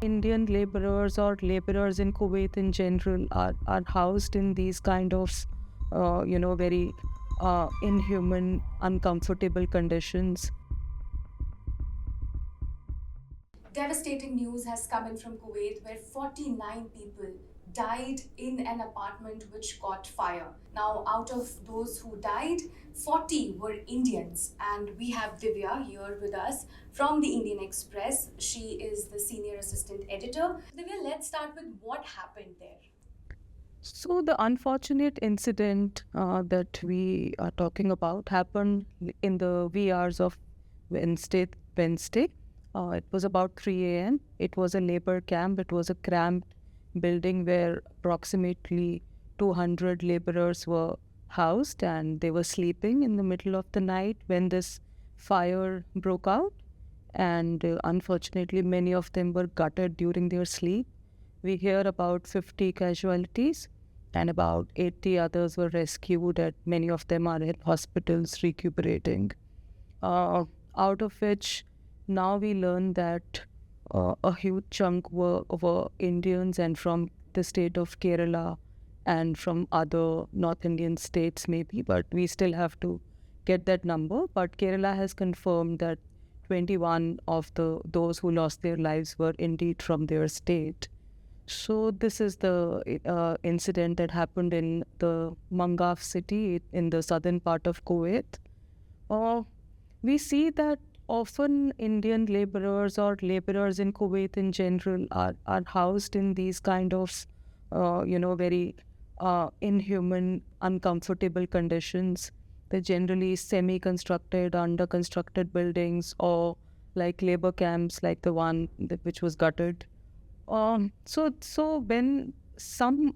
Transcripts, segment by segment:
Indian laborers or laborers in Kuwait in general are housed in these kind of, very inhuman, uncomfortable conditions. Devastating news has come in from Kuwait where 49 people died in an apartment which caught fire. Now, out of those who died, 40 were Indians, and we have Divya here with us from the Indian Express. She is the senior assistant editor. Divya, let's start with what happened there. So the unfortunate incident that we are talking about happened in the wee hours of Wednesday. Wednesday, it was about 3 a.m. It was a labor camp. It was a cramped building where approximately 200 laborers were housed, and they were sleeping in the middle of the night when this fire broke out. And unfortunately, many of them were gutted during their sleep. We hear about 50 casualties, and about 80 others were rescued, and many of them are in hospitals recuperating. Uh, Out of which, now we learn that a huge chunk were Indians and from the state of Kerala and from other North Indian states, maybe, but we still have to get that number. But Kerala has confirmed that 21 of those who lost their lives were indeed from their state. So this is the incident that happened in the Mangaf city in the southern part of Kuwait. Uh, we see that often Indian laborers or laborers in Kuwait in general are housed in these kind of, very inhuman, uncomfortable conditions. They're generally semi-constructed, under-constructed buildings or like labor camps like the one which was gutted. So when some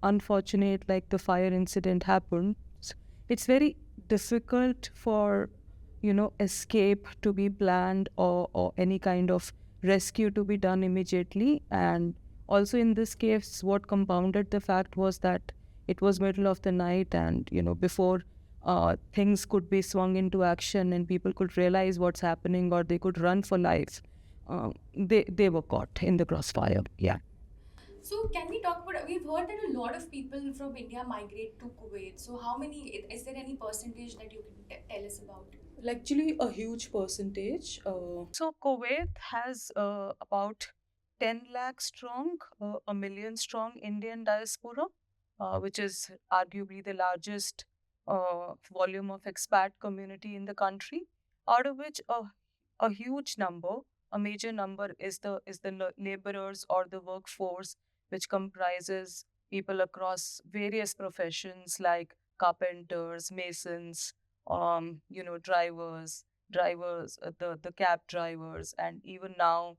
unfortunate like the fire incident happens, it's very difficult for escape to be planned or any kind of rescue to be done immediately. And also in this case, what compounded the fact was that it was middle of the night, and before things could be swung into action and people could realize what's happening or they could run for life, they were caught in the crossfire. Yeah. So, can we talk about? We've heard that a lot of people from India migrate to Kuwait. So, how many? Is there any percentage that you can tell us about? Actually, a huge percentage. So Kuwait has about 10 lakh strong, a million strong Indian diaspora, which is arguably the largest volume of expat community in the country, out of which a huge number, a major number is the laborers or the workforce, which comprises people across various professions like carpenters, masons, drivers, the cab drivers, and even now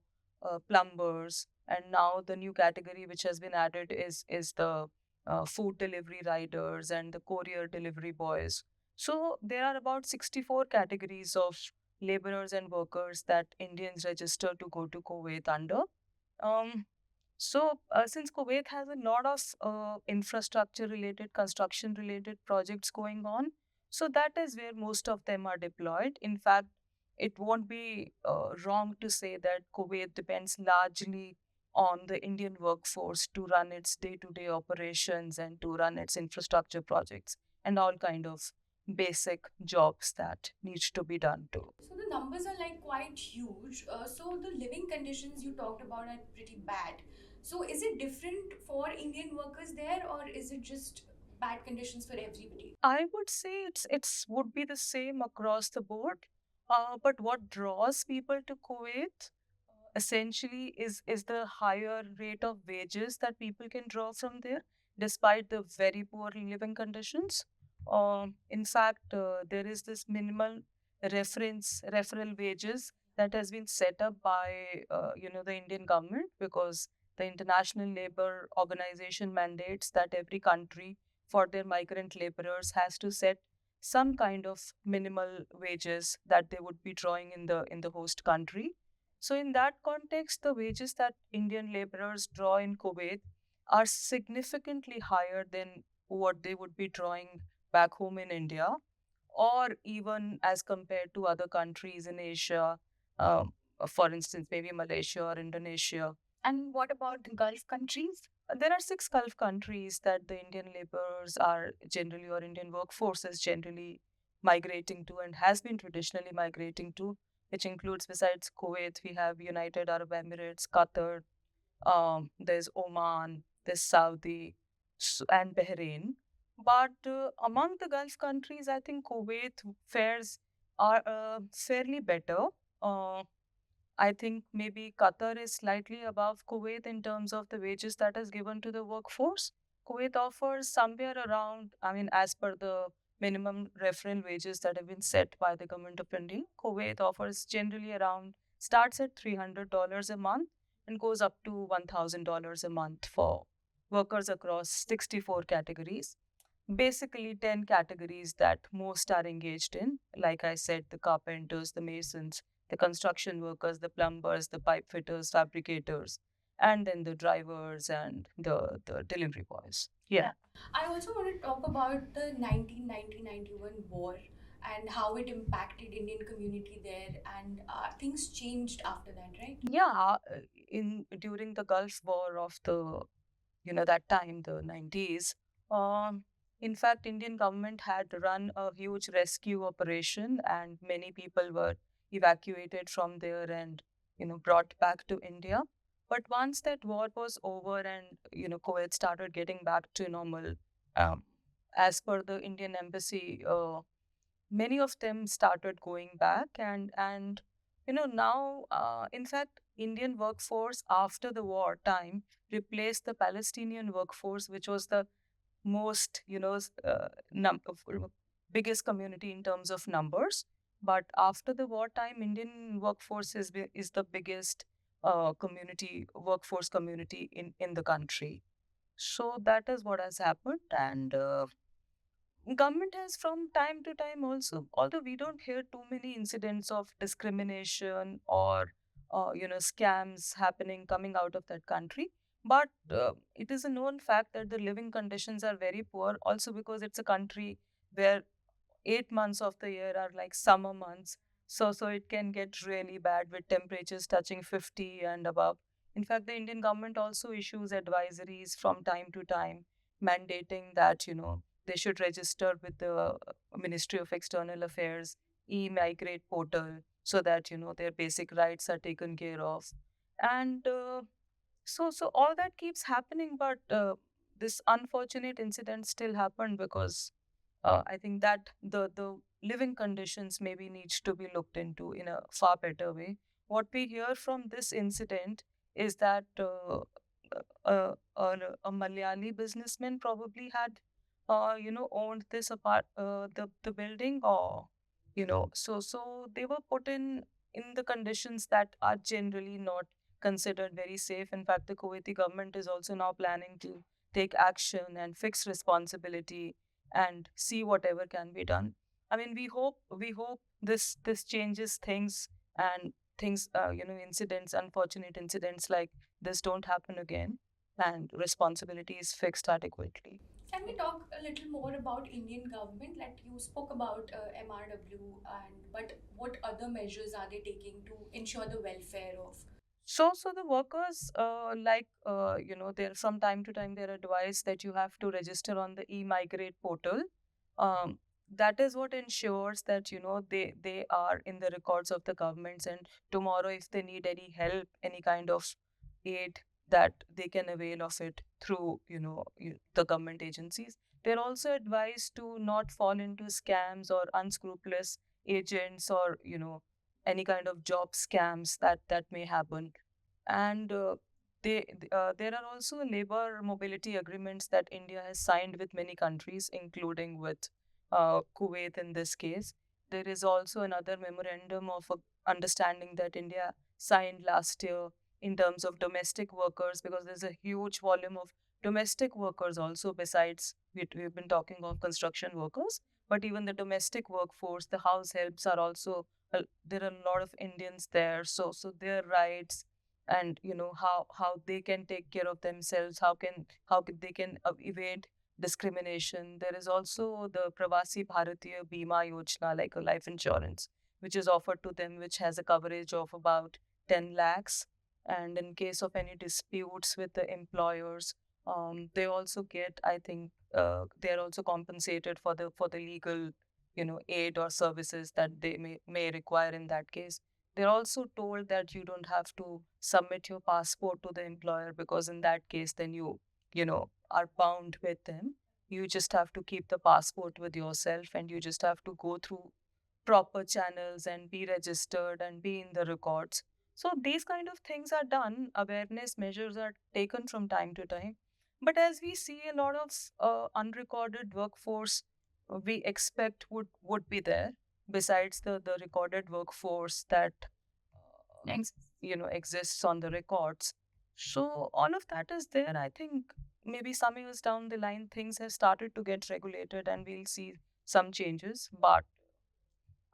plumbers. And now the new category which has been added is the food delivery riders and the courier delivery boys. So there are about 64 categories of laborers and workers that Indians register to go to Kuwait under. Um, since Kuwait has a lot of infrastructure related, construction related projects going on, so that is where most of them are deployed. In fact, it won't be wrong to say that Kuwait depends largely on the Indian workforce to run its day-to-day operations and to run its infrastructure projects and all kind of basic jobs that needs to be done too. So the numbers are like quite huge. So the living conditions you talked about are pretty bad. So is it different for Indian workers there, or is it just bad conditions for everybody? I would say it's would be the same across the board. But what draws people to Kuwait essentially is the higher rate of wages that people can draw from there, despite the very poor living conditions. In fact, there is this minimal referral wages that has been set up by the Indian government, because the International Labour Organization mandates that every country for their migrant laborers has to set some kind of minimal wages that they would be drawing in the host country. So in that context, the wages that Indian laborers draw in Kuwait are significantly higher than what they would be drawing back home in India, or even as compared to other countries in Asia, for instance, maybe Malaysia or Indonesia. And what about the Gulf countries? There are six Gulf countries that the Indian laborers are generally, or Indian workforce is generally migrating to and has been traditionally migrating to, which includes, besides Kuwait, we have United Arab Emirates, Qatar, there's Oman, there's Saudi, and Bahrain. But among the Gulf countries, I think Kuwait fares are fairly better. Uh, I think maybe Qatar is slightly above Kuwait in terms of the wages that is given to the workforce. Kuwait offers somewhere around, I mean, as per the minimum referral wages that have been set by the government of India, Kuwait offers generally around, starts at $300 a month and goes up to $1,000 a month for workers across 64 categories. Basically, 10 categories that most are engaged in. Like I said, the carpenters, the masons, the construction workers, the plumbers, the pipe fitters, fabricators, and then the drivers and the delivery boys. Yeah. I also want to talk about the 1990-91 war and how it impacted Indian community there, and things changed after that, right? Yeah, in during the Gulf War of the that time, the 90s. Um, in fact, Indian government had run a huge rescue operation, and many people were evacuated from there and brought back to India. But once that war was over and Kuwait started getting back to normal, um, as per the Indian embassy, many of them started going back and now in fact Indian workforce after the war time replaced the Palestinian workforce, which was the most biggest community in terms of numbers. But after the war time, Indian workforce is the biggest community workforce community in the country. So that is what has happened. And government has from time to time also, although we don't hear too many incidents of discrimination or scams happening coming out of that country, but it is a known fact that the living conditions are very poor, also because it's a country where 8 months of the year are like summer months. So it can get really bad with temperatures touching 50 and above. In fact, the Indian government also issues advisories from time to time mandating that, they should register with the Ministry of External Affairs e-migrate portal so that, their basic rights are taken care of. And so all that keeps happening, but this unfortunate incident still happened because I think that the living conditions maybe needs to be looked into in a far better way. What we hear from this incident is that a Malayali businessman probably had owned this the building, or so they were put in the conditions that are generally not considered very safe. In fact, the Kuwaiti government is also now planning to take action and fix responsibility and see whatever can be done. I mean, we hope this changes things, and things incidents, unfortunate incidents like this don't happen again, and responsibility is fixed adequately. Can we talk a little more about Indian government? Like you spoke about MRW, and but what other measures are they taking to ensure the welfare of? So the workers, they're from time to time they're advised that you have to register on the e-migrate portal. Um, that is what ensures that they are in the records of the governments, and tomorrow if they need any help, any kind of aid, that they can avail of it through the government agencies. They're also advised to not fall into scams or unscrupulous agents, or any kind of job scams that may happen. And there are also labor mobility agreements that India has signed with many countries, including with Kuwait in this case. There is also another memorandum of understanding that India signed last year in terms of domestic workers, because there's a huge volume of domestic workers also, besides we've been talking of construction workers, but even the domestic workforce, the house helps are also, there are a lot of Indians there. So their rights, and how they can take care of themselves, they can evade discrimination. There is also the Pravasi Bharatiya Bima Yojana, like a life insurance, which is offered to them, which has a coverage of about 10 lakhs. And in case of any disputes with the employers, they also get, I think, they're also compensated for the legal, aid or services that they may require in that case. They're also told that you don't have to submit your passport to the employer, because in that case, then are bound with them. You just have to keep the passport with yourself, and you just have to go through proper channels and be registered and be in the records. So these kind of things are done. Awareness measures are taken from time to time. But as we see, a lot of unrecorded workforce we expect would be there, besides the recorded workforce that exists on the records. So all of that is there. I think maybe some years down the line, things have started to get regulated, and we'll see some changes. But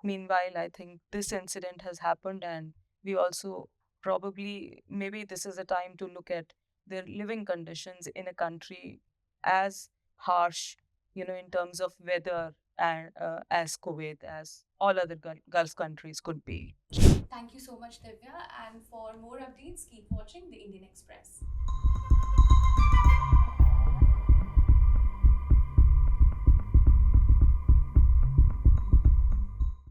meanwhile, I think this incident has happened, and we also probably, maybe this is a time to look at their living conditions in a country as harsh, in terms of weather, and as Kuwait, as all other Gulf countries could be. Thank you so much, Divya. And for more updates, keep watching the Indian Express.